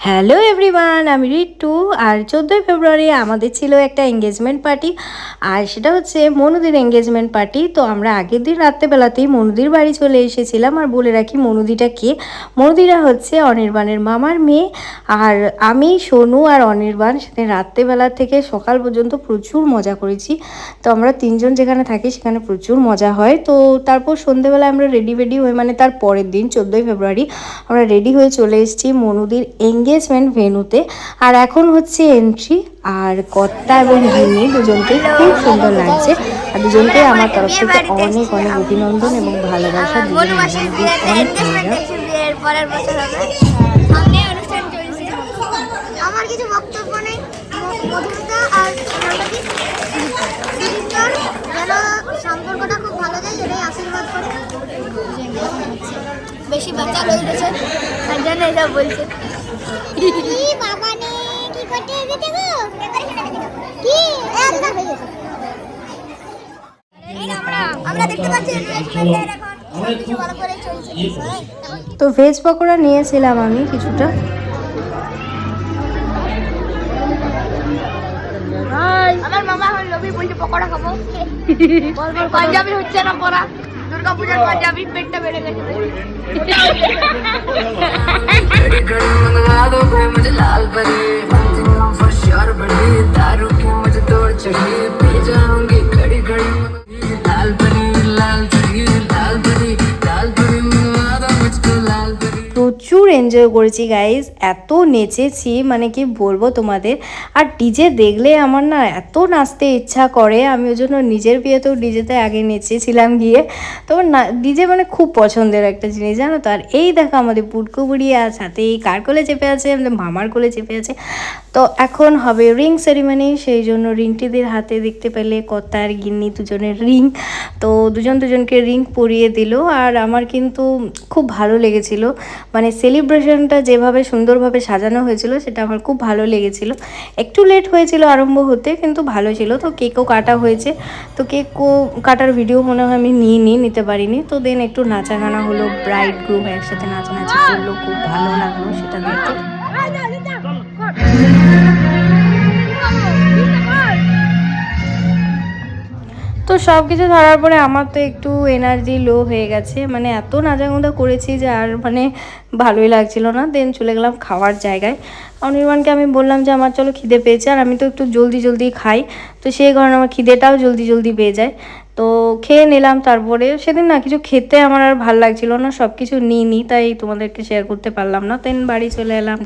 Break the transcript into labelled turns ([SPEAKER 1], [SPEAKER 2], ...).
[SPEAKER 1] Hello everyone, আমি রিট্টু। আর 14ই ফেব্রুয়ারি আমাদের ছিল একটা এঙ্গেজমেন্ট পার্টি, আর সেটা হচ্ছে মনুদির এঙ্গেজমেন্ট পার্টি। তো আমরা আগের দিন রাত্রেবেলাতেই মনুদির বাড়ি চলে এসেছিলাম। আর বলে রাখি, মনুদিটা কে? মনুদিরা হচ্ছে অনির্বাণের মামার মেয়ে। আর আমি, সোনু আর অনির্বাণ সেদিন রাত্রেবেলা থেকে সকাল পর্যন্ত প্রচুর মজা করেছি। তো আমরা তিনজন যেখানে থাকি সেখানে প্রচুর মজা হয়। তো তারপর সন্ধেবেলা আমরা রেডি হয়ে, মানে তার পরের দিন 14ই ফেব্রুয়ারি আমরা রেডি হয়ে চলে এসেছি মনুদির এঙ্গেজমেন্ট ভেন্যুতে। আর এখন হচ্ছে এন্ট্রি। আর কর্তা এবং গিন্নি দুজনকেই খুব সুন্দর লাগছে। আর দুজনকে আমার তরফ থেকে অনেক অনেক অভিনন্দন এবং ভালোবাসা। দুজন অনেক
[SPEAKER 2] আমার কিছু বক্তব্য নেই। মধুমিতা আর যেন সম্পর্কটা খুব ভালো যায়, এটাই আশীর্বাদ করে। বেশি বাচ্চা হয়ে গেছে তার জন্য এসব বলছে। কি বাবা নে কি করতে গেছে গো? কি একদম হয়ে গেছে। আমরা দেখতে পাচ্ছি এনভায়রনমেন্টের এখন সবকিছু ভালো করে চলছে।
[SPEAKER 1] তো ভেজ পকোড়া নিয়েছিলাম আমি কিছুটা।
[SPEAKER 2] আমার মামা এখন লবি বলছে পকোড়া খাবো। পাঞ্জাবি হচ্ছে না পড়া, দুর্গা পূজার পাঞ্জাবি পেটটা বেড়ে গেছে। मुझे लाल परी दारू की मुझे तोड़ चढ़ी पी जाऊंगी खड़ी खड़ी लाल परी लाल परी लाल परी लाल परी मुझको लाल परी।
[SPEAKER 1] প্রচুর এনজয় করেছি গাইজ, এত নেচেছি মানে কি বলবো তোমাদের। আর ডিজে দেখলে আমার না এত নাচতে ইচ্ছা করে, আমি ওই জন্য নিজের বিয়েতেও ডিজেতে আগে নেচেছিলাম গিয়ে। তো না, ডিজে মানে খুব পছন্দের একটা জিনিস, জানো তো। আর এই দেখো আমাদের পুটকু বুড়ি আর সাথে কার কোলে চেপে আছে, আমাদের মামার কোলে চেপে আছে। তো এখন হবে রিং সেরিমনি, সেই জন্য রিংটিদের হাতে দেখতে পেলে কর্তা আর গিন্নি দুজনের রিং। তো দুজনকে রিং পরিয়ে দিল। আর আমার কিন্তু খুব ভালো লেগেছিল, মানে সেলিব্রেশনটা যেভাবে সুন্দরভাবে সাজানো হয়েছিল সেটা আমার খুব ভালো লেগেছিল। একটু লেট হয়েছিল আরম্ভ হতে, কিন্তু ভালো ছিল। তো কেকও কাটা হয়েছে। তো কেকও কাটার ভিডিও মনে হয় আমি নিতে পারিনি। তো দেন একটু নাচা গানা হলো, ব্রাইড গ্রুম একসাথে নাচানাচি করলো, খুব ভালো লাগলো সেটা দেখতে। তো সব কিছু ধরার পরে আমার তো একটু এনার্জি লো হয়ে গেছে, মানে এত নাচাগুঁদা করেছি যে আর মানে ভালোই লাগছিল না। দেন চলে গেলাম খাওয়ার জায়গায়। অনির্বাণকে আমি বললাম যে আমার চলো খিদে পেয়েছে, আর আমি তো একটু জলদি খাই, তো সেই কারণে আমার খিদেটাও জলদি পেয়ে যায়। তো খেয়ে নিলাম। তারপরে সেদিন না কিছু খেতে আমার আর ভাল লাগছিল না, সব কিছু নিই তাই তোমাদেরকে শেয়ার করতে পারলাম না। দেন বাড়ি চলে এলাম।